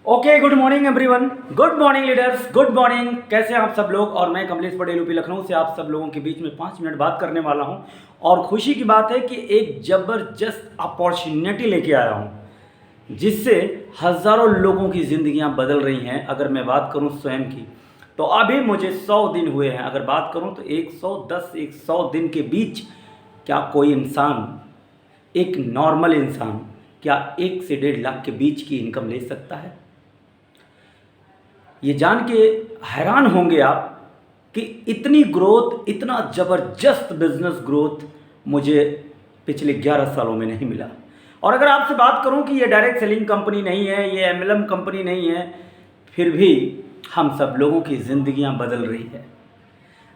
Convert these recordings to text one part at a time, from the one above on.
Okay, good morning everyone, good morning leaders, good morning. कैसे हैं आप सब लोग। और मैं कमलेश पटेल यूपी लखनऊ से आप सब लोगों के बीच में 5 मिनट बात करने वाला हूं। और खुशी की बात है कि एक ज़बरदस्त अपॉर्चुनिटी लेके आया हूं जिससे हज़ारों लोगों की ज़िंदगियां बदल रही हैं। अगर मैं बात करूं स्वयं की, तो अभी मुझे 100 दिन हुए हैं। अगर बात करूं तो 110 दिन के बीच क्या कोई इंसान, एक नॉर्मल इंसान, क्या 1 से 1.5 लाख के बीच की इनकम ले सकता है? ये जान के हैरान होंगे आप कि इतनी ग्रोथ, इतना ज़बरदस्त बिजनेस ग्रोथ मुझे पिछले 11 सालों में नहीं मिला। और अगर आपसे बात करूं कि ये डायरेक्ट सेलिंग कंपनी नहीं है, ये एमएलएम कंपनी नहीं है, फिर भी हम सब लोगों की ज़िंदगियां बदल रही है।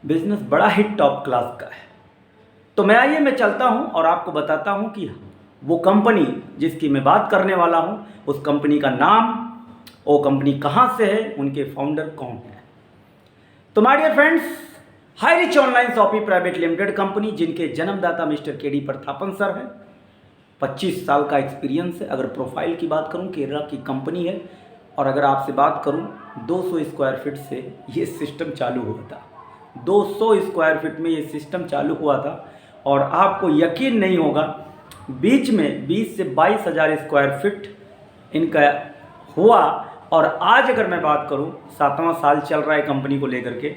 बिजनेस बड़ा ही टॉप क्लास का है। तो मैं चलता हूं और आपको बताता हूं कि वो कंपनी जिसकी मैं बात करने वाला हूं, उस कंपनी का नाम, वो कंपनी कहाँ से है, उनके फाउंडर कौन है। तो my dear friends, high rich online shoppe private limited company, जिनके जन्मदाता मिस्टर केडी प्रतापन सर है। 25 साल का एक्सपीरियंस है। अगर प्रोफाइल की बात करूं, केरला की कंपनी है। और अगर आपसे बात करूं, 200 स्क्वायर फीट से ये सिस्टम चालू हुआ था। 200 स्क्वायर फीट में ये सिस्टम चालू हुआ था। और आपको यकीन नहीं होगा, बीच में 20 से 22 हज़ार स्क्वायर फीट इनका हुआ। और आज अगर मैं बात करूं, 7वां साल चल रहा है कंपनी को लेकर के।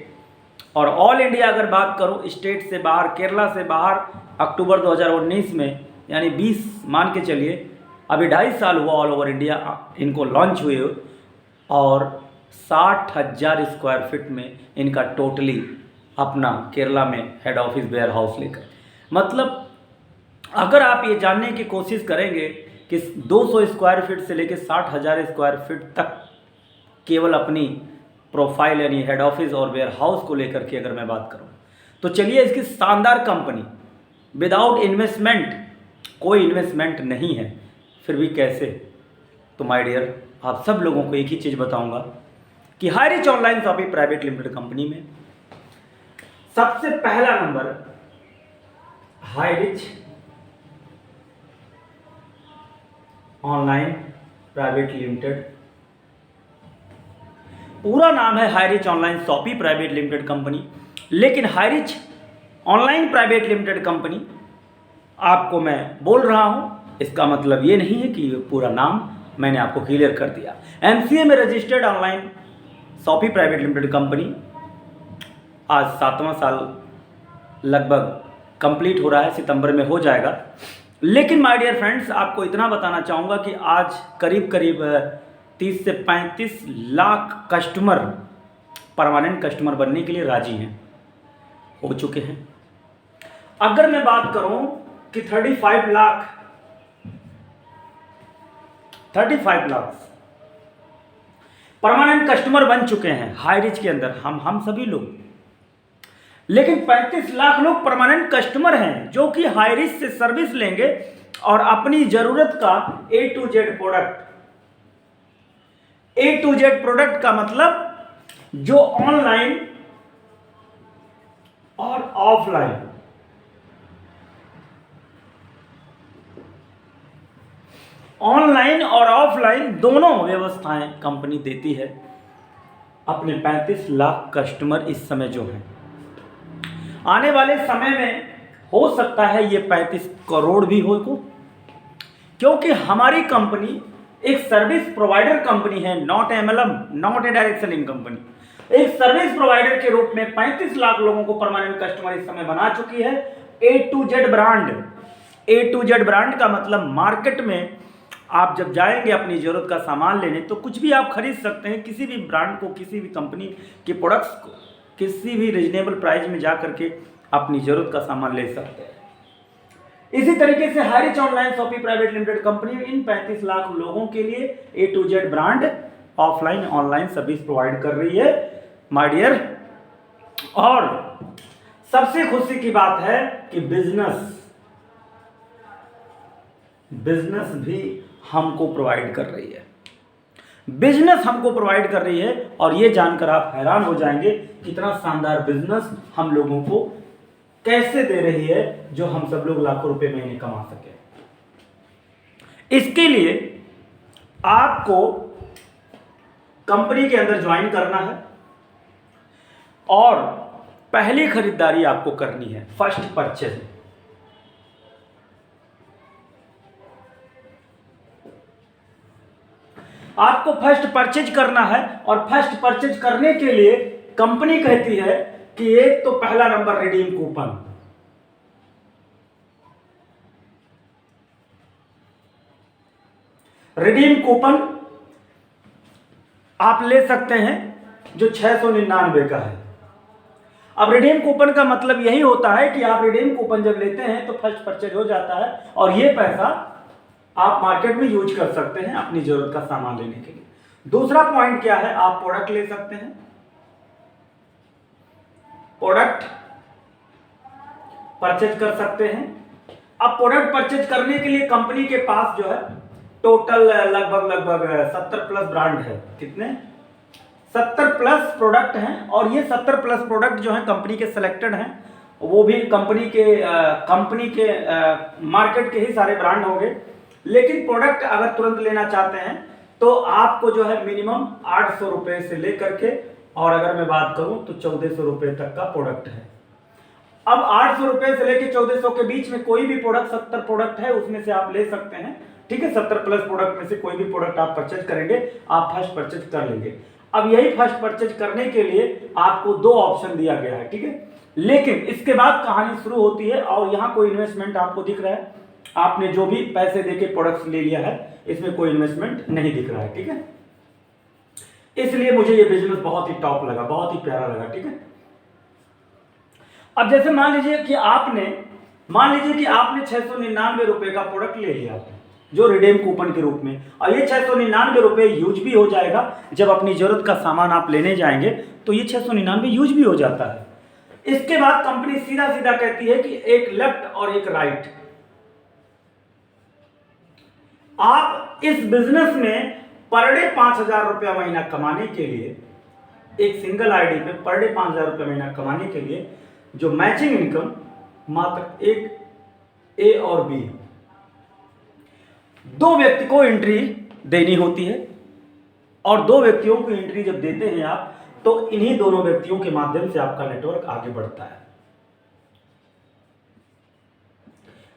और ऑल इंडिया अगर बात करूं, स्टेट से बाहर, केरला से बाहर, अक्टूबर 2019 में, यानी 20 मान के चलिए, अभी 2.5 साल हुआ ऑल ओवर इंडिया इनको लॉन्च हुए। और 60,000 स्क्वायर फीट में इनका टोटली अपना केरला में हेड ऑफिस, वेयर हाउस लेकर, मतलब अगर आप ये जानने की कोशिश करेंगे कि 200 स्क्वायर फीट से लेकर 60,000 स्क्वायर फीट तक केवल अपनी प्रोफाइल यानी हेड ऑफिस और वेयर हाउस को लेकर के अगर मैं बात करूं, तो चलिए इसकी शानदार कंपनी विदाउट इन्वेस्टमेंट, कोई इन्वेस्टमेंट नहीं है, फिर भी कैसे। तो माय डियर, आप सब लोगों को एक ही चीज़ बताऊंगा कि high rich online shopping private limited company में सबसे पहला number high rich online private limited. पूरा नाम है high rich online shoppe private limited company, लेकिन high rich online private limited company आपको मैं बोल रहा हूं, इसका मतलब ये नहीं है कि पूरा नाम मैंने आपको क्लियर कर दिया। एमसीए में registered online shoppe private limited company आज 7वां साल लगभग कंप्लीट हो रहा है, सितंबर में हो जाएगा। लेकिन माय डियर फ्रेंड्स, आपको इतना बताना चाहूँगा कि आज करीब करीब 30 से 35 लाख कस्टमर परमानेंट कस्टमर बनने के लिए राजी हैं, हो चुके हैं। अगर मैं बात करूं कि 35 लाख परमानेंट कस्टमर बन चुके हैं हाई रिच के अंदर, हम सभी लोग। लेकिन 35 लाख लोग परमानेंट कस्टमर हैं जो कि हाई रिच से सर्विस लेंगे और अपनी जरूरत का A to Z product, A to Z product का मतलब जो ऑनलाइन और ऑफलाइन, ऑनलाइन और ऑफलाइन दोनों व्यवस्थाएं कंपनी देती है अपने 35 लाख कस्टमर इस समय जो हैं। आने वाले समय में हो सकता है ये 35 करोड़ भी हो को, क्योंकि हमारी कंपनी एक सर्विस प्रोवाइडर कंपनी है, not MLM, not a direct selling company. एक सर्विस प्रोवाइडर के रूप में 35 लाख लोगों को परमानेंट कस्टमर इस समय बना चुकी है। A to Z brand, A to Z brand का मतलब मार्केट में आप जब जाएंगे अपनी जरूरत का सामान लेने, तो कुछ भी आप खरीद सकते हैं, किसी भी ब्रांड को, किसी भी कंपनी के प्रोडक्ट्स को किसी भी रीजनेबल प्राइस में जा करके अपनी जरूरत का सामान ले सकते हैं। इसी तरीके से high rich online shoppe private limited company इन 35 लाख लोगों के लिए A to Z brand offline online service provide कर रही है माय डियर। और सबसे खुशी की बात है कि बिजनेस भी हमको प्रोवाइड कर रही है, बिजनेस हमको प्रोवाइड कर रही है। और ये जानकर आप हैरान हो जाएंगे कितना शानदार बिजनेस हम लोगों को कैसे दे रही है, जो हम सब लोग लाखों रुपए महीने कमा सके। इसके लिए आपको कंपनी के अंदर ज्वाइन करना है और पहली खरीदारी आपको करनी है, फर्स्ट परचेज। आपको फर्स्ट परचेज करना है और फर्स्ट परचेज करने के लिए कंपनी कहती है कि एक तो पहला number redeem coupon. Redeem coupon आप ले सकते हैं जो 699 का है। अब रिडीम कूपन का मतलब यही होता है कि आप रिडीम कूपन जब लेते हैं तो फर्स्ट परचेज हो जाता है और ये पैसा आप मार्केट में यूज कर सकते हैं अपनी जरूरत का सामान लेने के लिए। दूसरा पॉइंट क्या है, आप प्रोडक्ट ले सकते हैं। प्रोडक्ट परचेज कर सकते हैं। अब प्रोडक्ट परचेज करने के लिए कंपनी के पास जो है टोटल लगभग 70 प्लस ब्रांड है। कितने? 70 प्लस प्रोडक्ट हैं और ये 70 प्लस प्रोडक्ट जो हैं कंपनी के सिलेक्टेड हैं, वो भी कंपनी के मार्केट के ही सारे ब्रांड होंगे। लेकिन प्रोडक्ट अगर तुरंत लेना चाहते हैं तो आपको जो है मिनिमम 800 रुपए से लेकर के, और अगर मैं बात करूं तो 1400 रुपए तक का प्रोडक्ट है। अब 800 रुपए से लेकर 1400 के बीच में कोई भी प्रोडक्ट, 70 प्रोडक्ट है उसमें से आप ले सकते हैं। ठीक है, 70 प्लस प्रोडक्ट में से कोई भी प्रोडक्ट आप परचेज करेंगे, आप फर्स्ट परचेज कर लेंगे। अब यही फर्स्ट परचेज करने के लिए आपको 2 ऑप्शन दिया गया है। ठीक है, लेकिन इसके बाद कहानी शुरू होती है और यहाँ कोई इन्वेस्टमेंट आपको दिख रहा है, आपने जो भी पैसे देके प्रोडक्ट्स ले लिया है इसमें कोई इन्वेस्टमेंट नहीं दिख रहा है। ठीक है, इसलिए मुझे ये बिजनेस बहुत ही टॉप लगा, बहुत ही प्यारा लगा। ठीक है, अब जैसे मान लीजिए कि आपने 699 रुपए का प्रोडक्ट ले लिया जो रिडीम कूपन के रूप में, और ये 699 रुपए यूज भी हो जाएगा। जब अपनी जरूरत का सामान आप लेने जाएंगे तो ये 699 यूज भी हो जाता है। इसके बाद कंपनी सीधा सीधा कहती है कि एक लेफ्ट और एक राइट। आप इस बिजनेस में पर डे 5000 रुपया महीना कमाने के लिए, एक सिंगल आईडी पे पर डे 5000 रुपया महीना कमाने के लिए जो मैचिंग इनकम मात्र एक ए और बी 2 व्यक्ति को एंट्री देनी होती है, और 2 व्यक्तियों को एंट्री जब देते हैं आप तो इन्हीं दोनों व्यक्तियों के माध्यम से आपका नेटवर्क आगे बढ़ता है।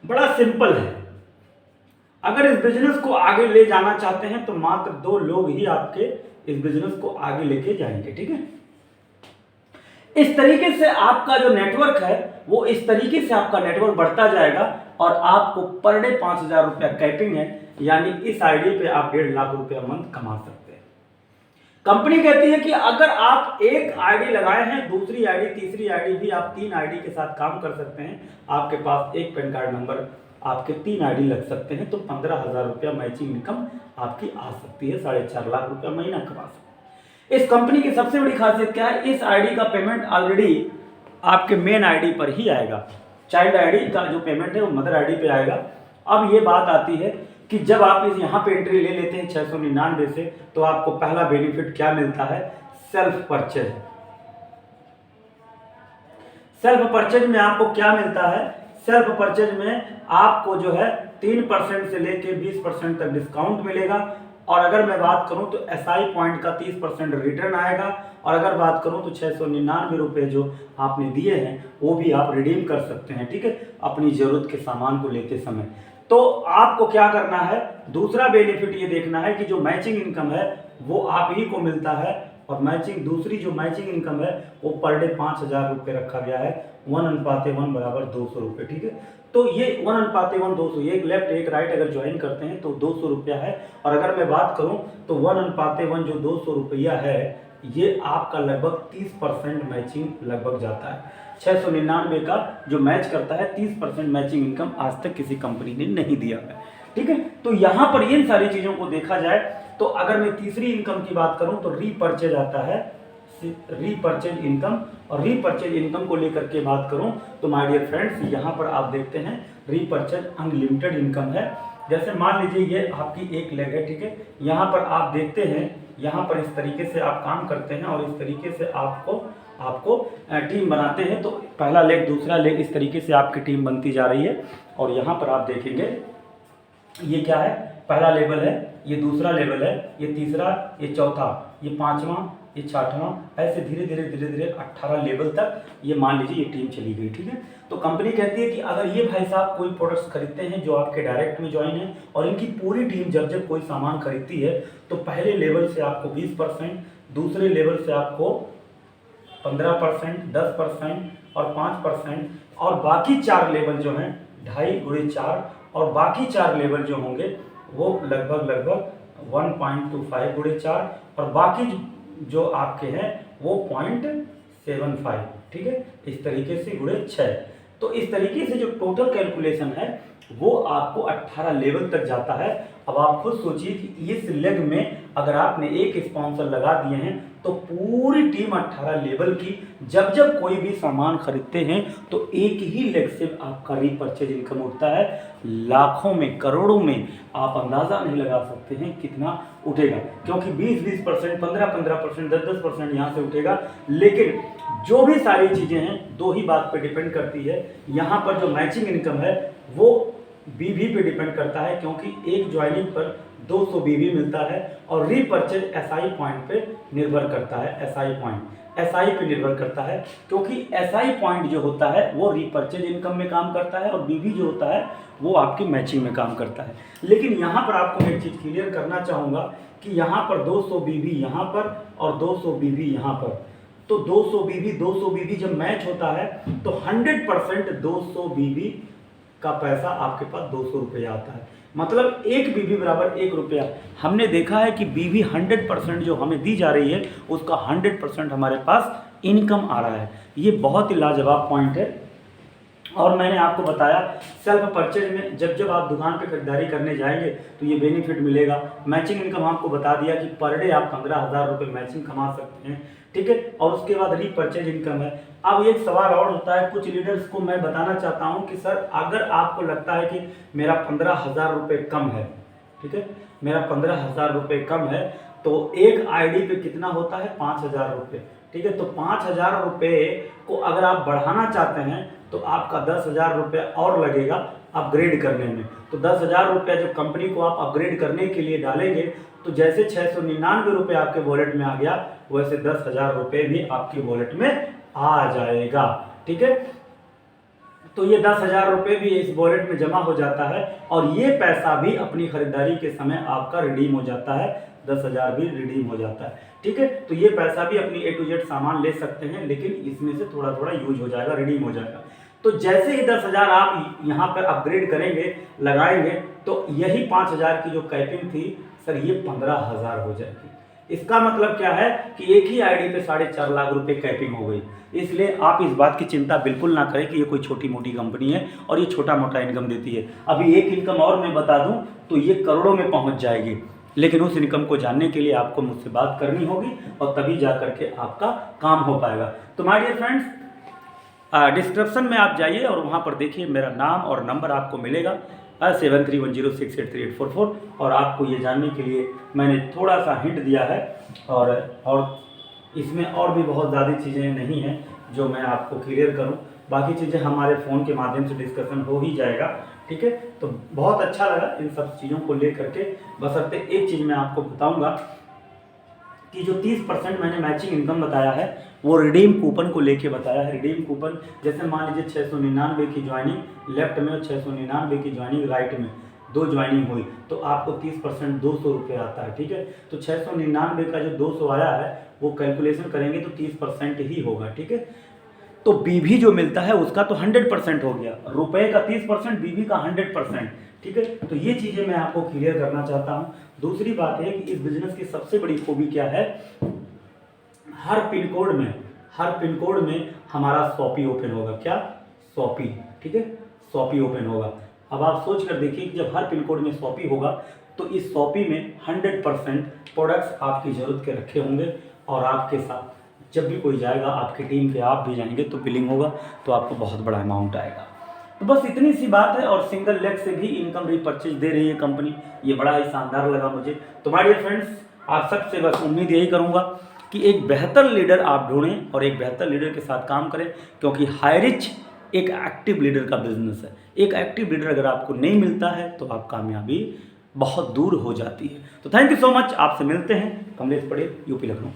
बड़ा सिंपल है। अगर इस बिजनेस को आगे ले जाना चाहते हैं तो मात्र 2 लोग ही आपके इस बिजनेस को आगे लेके जाएंगे। ठीक है, इस तरीके से आपका जो नेटवर्क है वो इस तरीके से आपका नेटवर्क बढ़ता जाएगा और आपको पर डे 5000 रुपया कैपिंग है, यानी इस आईडी पे आप 1.5 लाख रुपया मंथ कमा सकते हैं। कंपनी कहती है कि अगर आप एक आईडी लगाए हैं, दूसरी आईडी, तीसरी आईडी भी आप 3 आईडी के साथ काम कर सकते हैं। आपके पास एक पैन कार्ड नंबर, आपके 3 आईडी लग सकते हैं, तो 15,000 रुपया मैचिंग इनकम आपकी आ सकती है। 4.5 लाख रुपया महीना कमा सकते हैं। इस कंपनी की सबसे बड़ी खासियत क्या है, इस आईडी का पेमेंट ऑलरेडी आपके मेन आईडी पर ही आएगा। चाइल्ड आईडी का जो पेमेंट है वो मदर आईडी पे आएगा। अब ये बात आती है कि जब आप इस यहाँ पे एंट्री ले लेते हैं 699 से, तो आपको पहला बेनिफिट क्या मिलता है, सेल्फ परचेज। सेल्फ परचेज में आपको क्या मिलता है, सेल्फ परचेज में आपको जो है 3% से लेके 20% तक डिस्काउंट मिलेगा। और अगर मैं बात करूं तो एसआई पॉइंट का 30% रिटर्न आएगा। और अगर बात करूं तो 699 रुपये जो आपने दिए हैं वो भी आप रिडीम कर सकते हैं। ठीक है, अपनी ज़रूरत के सामान को लेते समय। तो आपको क्या करना है, दूसरा बेनिफिट ये देखना है कि जो मैचिंग इनकम है वो आप ही को मिलता है, और दूसरी जो मैचिंग इनकम है वो पर डे 5000 रुपये रखा गया है। 1:1 बराबर 200 रुपये। ठीक है, तो ये 1:1 200, एक लेफ्ट एक राइट अगर ज्वाइन करते हैं तो 200 रुपया है। और अगर मैं बात करूं तो 1:1 जो 200 रुपया है ये आपका लगभग 30% मैचिंग लगभग जाता है। 699 का जो मैच करता है 30% मैचिंग इनकम आज तक किसी कंपनी ने नहीं दिया है। ठीक है, तो यहाँ पर इन सारी चीज़ों को देखा जाए तो अगर मैं तीसरी इनकम की बात करूं तो रीपर्चेज आता है, रीपर्चेज इनकम। और रीपर्चेज इनकम को लेकर के बात करूं तो माय डियर फ्रेंड्स, यहाँ पर आप देखते हैं रीपर्चेज अनलिमिटेड इनकम है। जैसे मान लीजिए ये आपकी एक लेग है। ठीक है, यहाँ पर आप देखते हैं, यहाँ पर इस तरीके से आप काम करते हैं और इस तरीके से आपको टीम बनाते हैं। तो पहला लेग, दूसरा लेग, इस तरीके से आपकी टीम बनती जा रही है। और यहाँ पर आप देखेंगे ये क्या है, पहला लेवल है, ये दूसरा लेवल है, ये तीसरा, ये चौथा, ये पांचवा, ये छठवां, ऐसे धीरे धीरे 18 लेवल तक ये मान लीजिए ये टीम चली गई। ठीक है, तो कंपनी कहती है कि अगर ये भाई साहब कोई प्रोडक्ट्स खरीदते हैं जो आपके डायरेक्ट में ज्वाइन है और इनकी पूरी टीम जब कोई सामान खरीदती है तो पहले लेवल से आपको 20%, दूसरे लेवल से आपको 15%, 10% और 5%, और बाकी 4 लेवल जो हैं 2.5 × 4, और बाकी 4 लेवल जो होंगे वो लगभग 1.25 × 4, और बाकी जो आपके हैं वो 0.75। ठीक है, इस तरीके से गुणे 6। तो इस तरीके से जो टोटल कैलकुलेशन है वो आपको 18 लेवल तक जाता है। अब आप खुद सोचिए कि इस लेग में अगर आपने एक स्पॉन्सर लगा दिए हैं तो पूरी टीम 18 लेवल की जब कोई भी सामान खरीदते हैं तो एक ही लेग से आपका रीपरचेज इनकम उठता है लाखों में, करोड़ों में। आप अंदाज़ा नहीं लगा सकते हैं कितना उठेगा, क्योंकि 20%, 15%, 10% यहाँ से उठेगा। लेकिन जो भी सारी चीज़ें हैं दो ही बात पे डिपेंड करती है। यहाँ पर जो मैचिंग इनकम है वो बीवी पे डिपेंड करता है, क्योंकि एक ज्वाइनिंग पर 200 बीवी मिलता है, और रीपरचेज एसआई पॉइंट पे निर्भर करता है। एसआई पे निर्भर करता है, क्योंकि एसआई पॉइंट जो होता है वो रीपरचेज इनकम में काम करता है और बीवी जो होता है वो आपकी मैचिंग में काम करता है। लेकिन यहाँ पर आपको एक चीज़ क्लियर करना चाहूँगा कि यहाँ पर 200 बीवी यहाँ पर और 200 बीवी यहाँ पर, तो 200 बीवी जब मैच होता है तो 100% 200 बीवी का पैसा आपके पास 200 रुपया आता है। मतलब एक बीवी बराबर 1 रुपया। हमने देखा है कि बीवी 100% जो हमें दी जा रही है उसका 100% हमारे पास इनकम आ रहा है। ये बहुत ही लाजवाब पॉइंट है। और मैंने आपको बताया सेल्फ परचेज में जब आप दुकान पे खरीदारी करने जाएंगे तो ये बेनिफिट मिलेगा। मैचिंग इनकम आपको बता दिया कि पर डे आप 15,000 रुपये मैचिंग कमा सकते हैं। ठीक है, और उसके बाद रीपरचेज इनकम है। अब एक सवाल और होता है, कुछ लीडर्स को मैं बताना चाहता हूं कि सर अगर आपको लगता है कि मेरा 15,000 रुपये कम है, ठीक है, मेरा 15,000 रुपये कम है, तो एक आईडी पे कितना होता है 5,000 रुपये। ठीक है, तो 5,000 रुपये को अगर आप बढ़ाना चाहते हैं तो आपका 10,000 रुपये और लगेगा अपग्रेड करने में। तो 10,000 रुपये जो कंपनी को आप अपग्रेड करने के लिए डालेंगे तो जैसे 699 रुपये आपके वॉलेट में आ गया वैसे 10,000 रुपये भी आपके वॉलेट में आ जाएगा। ठीक है, तो ये 10,000 रुपये भी इस वॉलेट में जमा हो जाता है और ये पैसा भी अपनी खरीदारी के समय आपका रिडीम हो जाता है। 10,000 भी रिडीम हो जाता है। ठीक है, तो ये पैसा भी अपनी A to Z सामान ले सकते हैं, लेकिन इसमें से थोड़ा थोड़ा यूज हो जाएगा, रिडीम हो जाएगा। तो जैसे ही 10,000 आप यहाँ पर अपग्रेड करेंगे, लगाएंगे, तो यही 5,000 की जो कैपिंग थी सर ये 15,000 हो जाएगी। इसका मतलब क्या है कि एक ही आईडी पे 4.5 लाख रुपए कैपिंग हो गई। इसलिए आप इस बात की चिंता बिल्कुल ना करें कि ये कोई छोटी मोटी कंपनी है और ये छोटा मोटा इनकम देती है। अभी एक इनकम और मैं बता दूं तो ये करोड़ों में पहुंच जाएगी, लेकिन उस इनकम को जानने के लिए आपको मुझसे बात करनी होगी और तभी जा करके आपका काम हो पाएगा। तो माय डियर फ्रेंड्स, डिस्क्रिप्शन में आप जाइए और वहाँ पर देखिए मेरा नाम और नंबर आपको मिलेगा 7310683844, और आपको ये जानने के लिए मैंने थोड़ा सा हिंट दिया है और इसमें और भी बहुत ज़्यादा चीज़ें नहीं हैं जो मैं आपको क्लियर करूं। बाकी चीज़ें हमारे फ़ोन के माध्यम से डिस्कशन हो ही जाएगा। ठीक है, तो बहुत अच्छा लगा इन सब चीज़ों को ले करके। बशर्ते एक चीज़ मैं आपको बताऊंगा कि जो 30% मैंने मैचिंग इनकम बताया है वो रिडीम कूपन को लेके बताया है। रिडीम कूपन जैसे मान लीजिए 699 की ज्वाइनिंग लेफ्ट में और 699 की ज्वाइनिंग राइट में, 2 ज्वाइनिंग हुई तो आपको 30% 200 रुपये आता है। ठीक है, तो 699 का जो 200 आया है वो कैलकुलेशन करेंगे तो 30% ही होगा। ठीक है, तो बीवी जो मिलता है उसका तो 100% हो गया, रुपए का 30%, बीवी का 100%। ठीक है, तो ये चीज़ें मैं आपको क्लियर करना चाहता हूँ। दूसरी बात है कि इस बिजनेस की सबसे बड़ी खूबी क्या है, हर पिन कोड में हमारा शॉपी ओपन होगा। क्या? शॉपी। ठीक है, शॉपी ओपन होगा। अब आप सोच कर देखिए कि जब हर पिन कोड में शॉपी होगा तो इस शॉपी में 100% प्रोडक्ट्स आपकी ज़रूरत के रखे होंगे, और आपके साथ जब भी कोई जाएगा, आपकी टीम के आप भी जाएंगे तो बिलिंग होगा, तो आपको बहुत बड़ा अमाउंट आएगा। तो बस इतनी सी बात है, और सिंगल लेग से भी इनकम रीपरचेज दे रही है कंपनी। ये बड़ा ही शानदार लगा मुझे। तो माय डियर फ्रेंड्स, आप सबसे बस उम्मीद यही करूँगा कि एक बेहतर लीडर आप ढूंढें और एक बेहतर लीडर के साथ काम करें, क्योंकि हाई रिच एक एक्टिव लीडर का बिजनेस है। एक एक्टिव लीडर अगर आपको नहीं मिलता है तो आप कामयाबी बहुत दूर हो जाती है। तो थैंक यू सो मच, आपसे मिलते हैं। कमलेश पटेल, यूपी लखनऊ।